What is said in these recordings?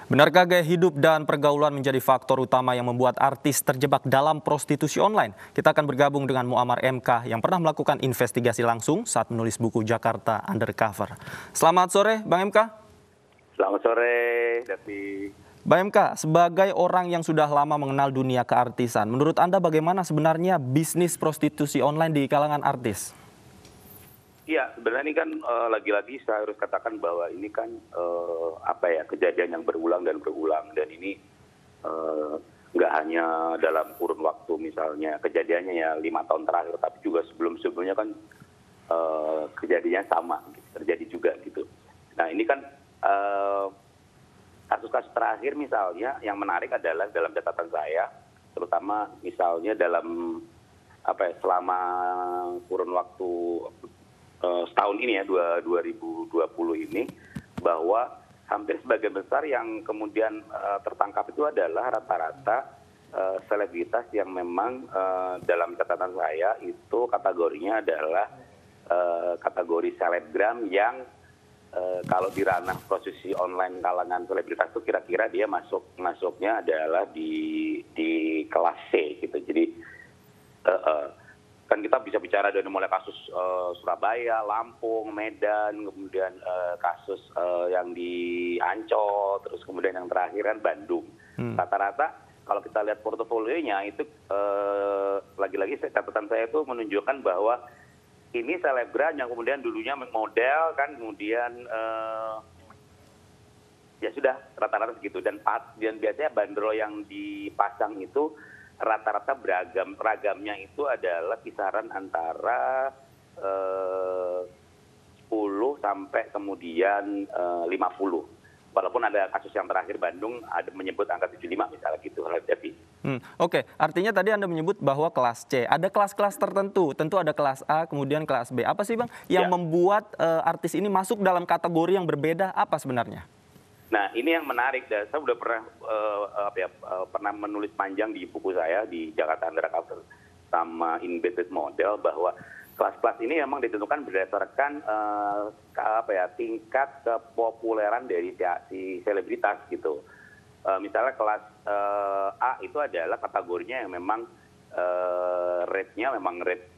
Benarkah gaya hidup dan pergaulan menjadi faktor utama yang membuat artis terjebak dalam prostitusi online? Kita akan bergabung dengan Muammar MK yang pernah melakukan investigasi langsung saat menulis buku Jakarta Undercover. Selamat sore, Bang MK. Selamat sore, Davi. Bang MK, sebagai orang yang sudah lama mengenal dunia keartisan, menurut Anda bagaimana sebenarnya bisnis prostitusi online di kalangan artis? Iya, sebenarnya ini kan lagi-lagi saya harus katakan bahwa ini kan kejadian yang berulang dan ini nggak hanya dalam kurun waktu misalnya kejadiannya ya 5 tahun terakhir, tapi juga sebelumnya kan kejadiannya sama terjadi juga gitu. Nah ini kan kasus-kasus terakhir misalnya yang menarik adalah dalam catatan saya, terutama misalnya dalam selama kurun waktu setahun ini ya 2020 ini, bahwa hampir sebagian besar yang kemudian tertangkap itu adalah rata-rata selebritas yang memang dalam catatan saya itu kategorinya adalah kategori selebgram yang kalau di ranah prostitusi online kalangan selebritas itu kira-kira dia masuknya adalah di kelas C gitu. Jadi kan kita bisa bicara dari mulai kasus Surabaya, Lampung, Medan, kemudian kasus yang di Ancol, terus kemudian yang terakhir kan Bandung. Rata-rata kalau kita lihat portofolionya itu lagi-lagi catatan saya itu menunjukkan bahwa ini selebgram yang kemudian dulunya model kan, kemudian ya sudah rata-rata segitu, dan biasanya bandrol yang dipasang itu rata-rata ragamnya itu adalah kisaran antara 10 sampai kemudian 50. Walaupun ada kasus yang terakhir Bandung ada menyebut angka 75 misalnya gitu. Oke, artinya tadi Anda menyebut bahwa kelas C. Ada kelas-kelas tertentu, tentu ada kelas A, kemudian kelas B. Apa sih Bang yang membuat artis ini masuk dalam kategori yang berbeda, apa sebenarnya? Nah ini yang menarik, dan saya sudah pernah menulis panjang di buku saya di Jakarta Undercover sama In Business Model, bahwa kelas-kelas ini memang ditentukan berdasarkan tingkat kepopuleran dari si selebritas gitu. Misalnya kelas A itu adalah kategorinya yang memang rate-nya memang rate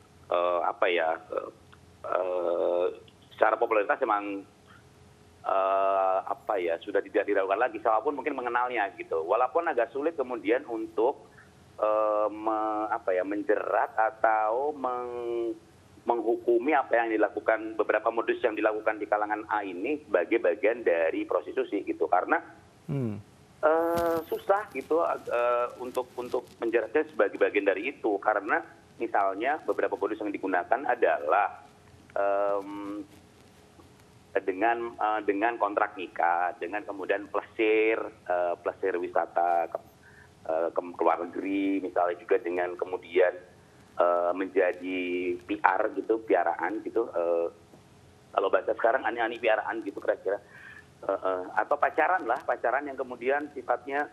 secara popularitas memang sudah tidak diragukan lagi, siapapun mungkin mengenalnya gitu. Walaupun agak sulit kemudian untuk menjerat atau menghukumi apa yang dilakukan, beberapa modus yang dilakukan di kalangan A ini sebagai bagian dari prostitusi gitu, karena susah gitu untuk menjeratnya sebagai bagian dari itu, karena misalnya beberapa modus yang digunakan adalah dengan kontrak nikah, dengan kemudian plesir wisata ke luar negeri, misalnya juga dengan kemudian menjadi PR gitu, piaraan gitu, kalau bahasa sekarang ani-ani piaraan gitu kira-kira, atau pacaran yang kemudian sifatnya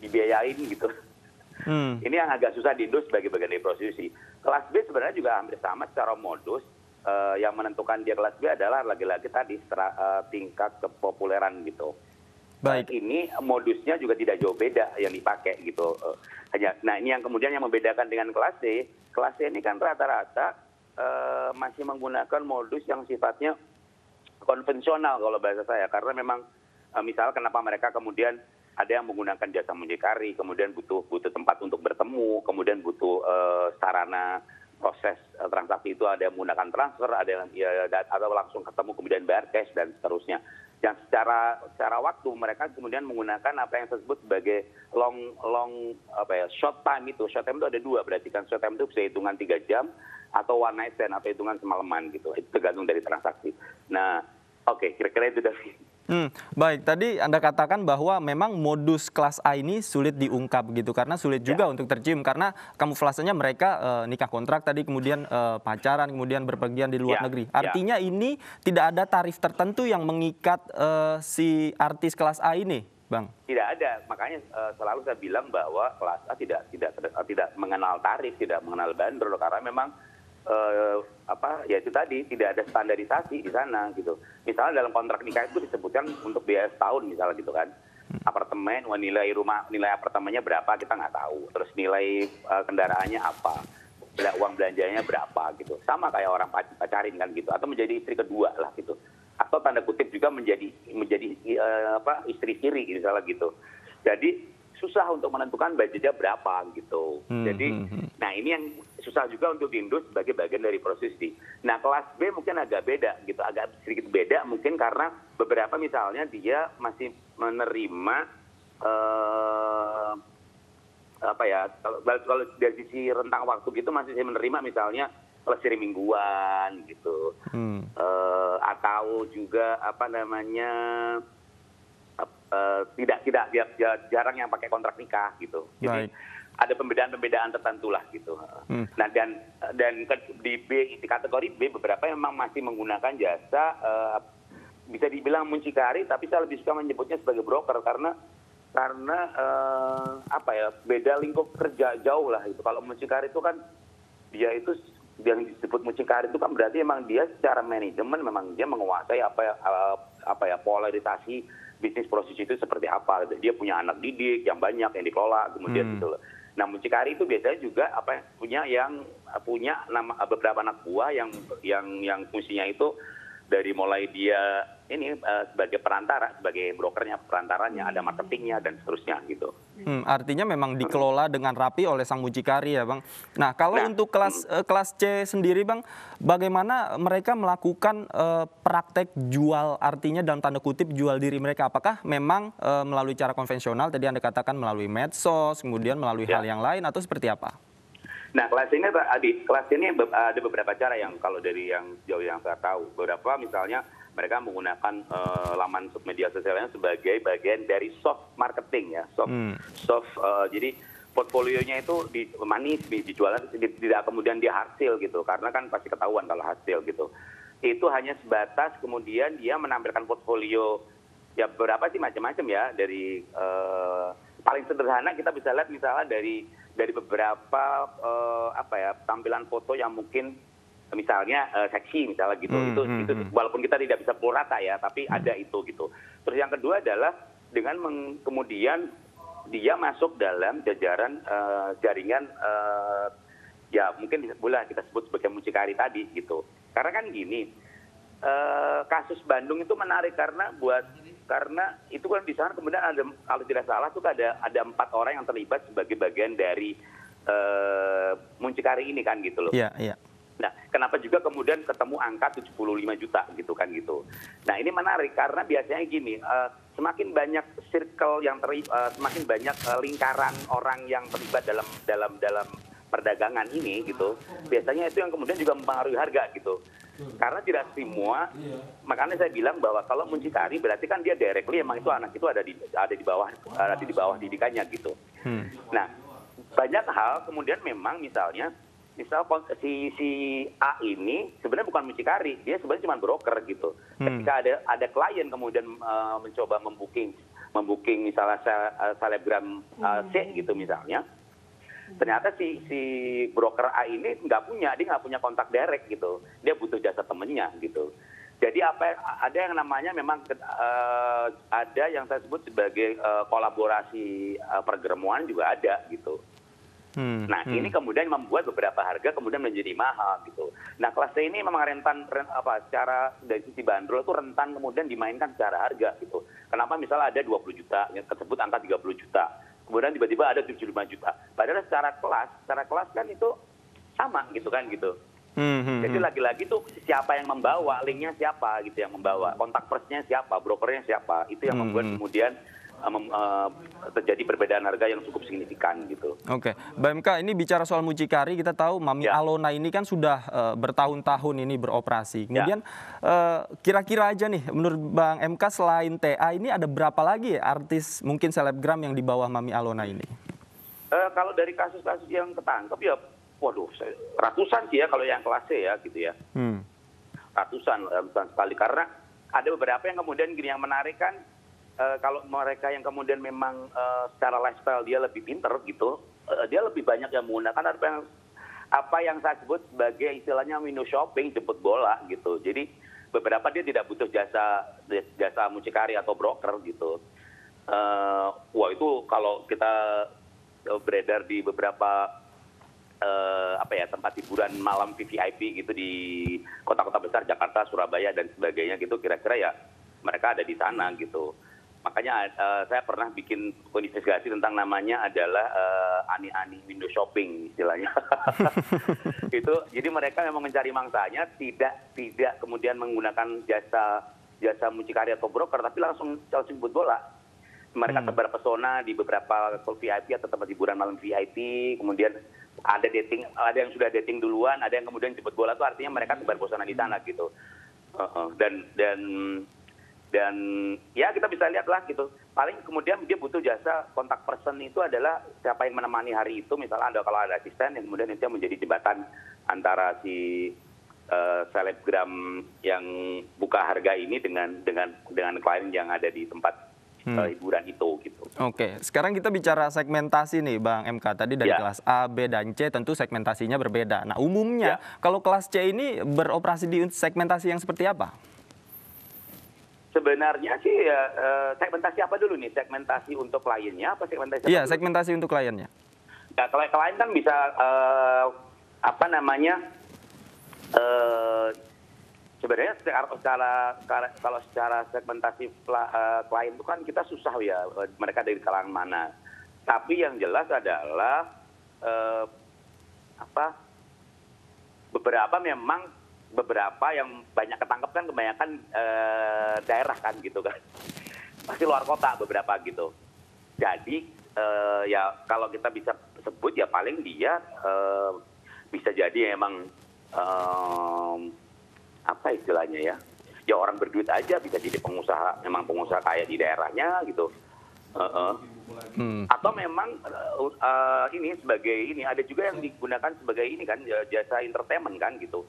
dibiayain gitu. Ini yang agak susah di-Indo sebagai bagian dari prostitusi. Kelas B sebenarnya juga hampir sama secara modus. Yang menentukan dia kelas B adalah lagi-lagi tadi tingkat kepopuleran gitu. Baik. Ini modusnya juga tidak jauh beda yang dipakai gitu. Nah ini yang kemudian yang membedakan dengan kelas C. Kelas C ini kan rata-rata masih menggunakan modus yang sifatnya konvensional kalau bahasa saya, karena memang misalnya kenapa mereka kemudian ada yang menggunakan jasa muncikari, kemudian butuh tempat untuk bertemu, kemudian butuh sarana proses transaksi itu, ada yang menggunakan transfer, ada yang atau langsung ketemu kemudian bayar cash dan seterusnya. Yang secara waktu mereka kemudian menggunakan apa yang disebut sebagai short time itu. Short time itu ada dua, berarti kan short time itu bisa hitungan 3 jam atau one night stand atau hitungan semalaman gitu. Itu tergantung dari transaksi. Nah, oke, kira-kira itu dari. Baik, tadi Anda katakan bahwa memang modus kelas A ini sulit diungkap gitu, karena sulit juga untuk tercium, karena kamuflasenya mereka nikah kontrak tadi, kemudian pacaran, kemudian berpergian di luar negeri. Artinya ini tidak ada tarif tertentu yang mengikat si artis kelas A ini, Bang? Tidak ada, makanya selalu saya bilang bahwa kelas A tidak mengenal tarif, tidak mengenal bandrol, karena memang ya itu tadi tidak ada standarisasi di sana gitu. Misalnya dalam kontrak nikah itu disebutkan untuk biaya setahun misalnya gitu kan. Apartemen, nilai apartemennya berapa kita nggak tahu. Terus nilai kendaraannya apa, uang belanjanya berapa gitu. Sama kayak orang pacarin kan gitu. Atau menjadi istri kedua lah gitu. Atau tanda kutip juga menjadi istri siri misalnya gitu. Jadi susah untuk menentukan budgetnya berapa gitu. Jadi, nah ini yang susah juga untuk diindus sebagai bagian dari proses di. Nah kelas B mungkin agak beda gitu, agak sedikit beda mungkin karena beberapa misalnya dia masih menerima kalau dari sisi rentang waktu gitu masih menerima misalnya lesir mingguan gitu, atau juga tidak jarang yang pakai kontrak nikah gitu. Jadi ada pembedaan tertentu lah gitu. Nah dan di kategori B beberapa yang memang masih menggunakan jasa bisa dibilang muncikari, tapi saya lebih suka menyebutnya sebagai broker karena beda lingkup kerja jauh lah itu. Kalau muncikari itu kan dia itu yang disebut mucikari itu kan berarti memang dia secara manajemen memang dia menguasai polarisasi bisnis proses itu seperti apa. Dia punya anak didik yang banyak yang dikelola kemudian gitu loh. Nah mucikari itu biasanya juga punya beberapa anak buah yang fungsinya itu dari mulai dia sebagai perantara, sebagai brokernya, perantaranya, ada marketingnya dan seterusnya gitu. Artinya memang dikelola dengan rapi oleh sang mucikari ya Bang. Nah kalau untuk kelas C sendiri Bang, bagaimana mereka melakukan praktek jual, artinya dalam tanda kutip jual diri mereka? Apakah memang melalui cara konvensional, tadi Anda katakan melalui medsos, kemudian melalui hal yang lain atau seperti apa? Nah kelas ini ada beberapa cara yang kalau dari yang jauh yang saya tahu. Beberapa misalnya mereka menggunakan laman media sosialnya sebagai bagian dari soft marketing ya, jadi portfolionya itu manis dijualan tidak kemudian dia hasil gitu, karena kan pasti ketahuan kalau hasil gitu. Itu hanya sebatas kemudian dia menampilkan portfolio ya berapa sih macam-macam ya, dari paling sederhana kita bisa lihat misalnya dari beberapa tampilan foto yang mungkin misalnya seksi misalnya gitu, itu walaupun kita tidak bisa pukul rata ya, tapi ada itu gitu. Terus yang kedua adalah dengan kemudian dia masuk dalam jajaran jaringan ya mungkin boleh kita sebut sebagai mucikari tadi gitu. Karena kan gini, kasus Bandung itu menarik karena itu kan di sana kemudian ada, kalau tidak salah tuh ada 4 orang yang terlibat sebagai bagian dari mucikari ini kan gitu loh. Iya. Nah, kenapa juga kemudian ketemu angka 75 juta gitu kan gitu. Nah, ini menarik karena biasanya gini, semakin banyak circle yang semakin banyak lingkaran orang yang terlibat dalam perdagangan ini gitu. Biasanya itu yang kemudian juga mempengaruhi harga gitu. Karena tidak semua, makanya saya bilang bahwa kalau muncikari berarti kan dia directly emang itu anak itu ada di bawah didikannya gitu. Nah, banyak hal kemudian memang misal si A ini sebenarnya bukan mucikari, dia sebenarnya cuma broker gitu. Ketika ada klien kemudian mencoba membooking misalnya selebgram C gitu misalnya, ternyata si broker A ini dia nggak punya kontak direct gitu, dia butuh jasa temennya gitu. Jadi ada yang namanya memang ada yang saya sebut sebagai kolaborasi pergeremuan juga ada gitu. Nah ini kemudian membuat beberapa harga kemudian menjadi mahal gitu. Nah kelas C ini memang secara dari sisi bandrol itu rentan kemudian dimainkan secara harga gitu. Kenapa misalnya ada 20 juta yang tersebut angka 30 juta, kemudian tiba-tiba ada 75 juta. Padahal secara kelas kan itu sama gitu kan gitu. Jadi lagi-lagi tuh siapa yang membawa, linknya siapa gitu yang membawa, kontak persnya siapa, brokernya siapa, itu yang membuat kemudian terjadi perbedaan harga yang cukup signifikan gitu. Oke, Mbak MK, ini bicara soal mucikari, kita tahu Mami Alona ini kan sudah bertahun-tahun ini beroperasi. Kemudian kira-kira aja nih, menurut Bang MK selain TA ini ada berapa lagi artis mungkin selebgram yang di bawah Mami Alona ini? Kalau dari kasus-kasus yang ketangkep ya, waduh, ratusan sih ya kalau yang kelas C ya gitu ya. Ratusan sekali, karena ada beberapa yang kemudian gini yang menarik kan. Kalau mereka yang kemudian memang secara lifestyle dia lebih pinter gitu, dia lebih banyak yang menggunakan apa yang saya sebut sebagai istilahnya window shopping, jemput bola gitu. Jadi beberapa dia tidak butuh jasa mucikari atau broker gitu. Wah itu kalau kita beredar di beberapa tempat hiburan malam VVIP gitu di kota-kota besar Jakarta, Surabaya dan sebagainya gitu, kira-kira ya mereka ada di sana gitu. Makanya saya pernah bikin investigasi tentang namanya adalah ani-ani window shopping istilahnya. Itu jadi mereka memang mencari mangsanya tidak kemudian menggunakan jasa mucikari atau broker, tapi langsung jemput bola. Mereka tebar pesona di beberapa VIP atau tempat hiburan malam VIP, kemudian ada yang sudah dating duluan, ada yang kemudian jemput bola, itu artinya mereka tebar pesona di sana gitu. Dan ya kita bisa lihat lah gitu. Paling kemudian dia butuh jasa kontak person itu adalah siapa yang menemani hari itu. Misalnya kalau ada asisten yang kemudian itu menjadi jembatan antara si selebgram yang buka harga ini dengan klien yang ada di tempat hiburan itu gitu. Oke, sekarang kita bicara segmentasi nih Bang MK. Tadi dari kelas A, B, dan C tentu segmentasinya berbeda. Nah umumnya kalau kelas C ini beroperasi di segmentasi yang seperti apa? Sebenarnya sih segmentasi apa dulu nih? Segmentasi untuk kliennya apa segmentasi? Iya, segmentasi untuk kliennya. Ya, kalau klien kan bisa sebenarnya kalau secara segmentasi klien itu kan kita susah ya, mereka dari kalangan mana. Tapi yang jelas adalah beberapa yang banyak ketangkep kan kebanyakan daerah kan gitu kan, pasti luar kota beberapa gitu. Jadi ya kalau kita bisa sebut ya paling dia bisa jadi emang apa istilahnya ya orang berduit aja, bisa jadi pengusaha, memang pengusaha kaya di daerahnya gitu. Atau memang ini sebagai ini, ada juga yang digunakan sebagai ini kan jasa entertainment kan gitu,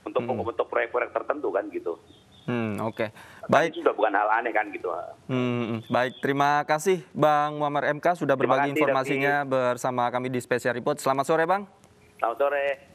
untuk proyek-proyek tertentu kan gitu. Oke. Baik. Itu sudah bukan hal aneh kan gitu. Baik, terima kasih Bang Muammar MK sudah berbagi informasinya bersama kami di Special Report. Selamat sore Bang. Selamat sore.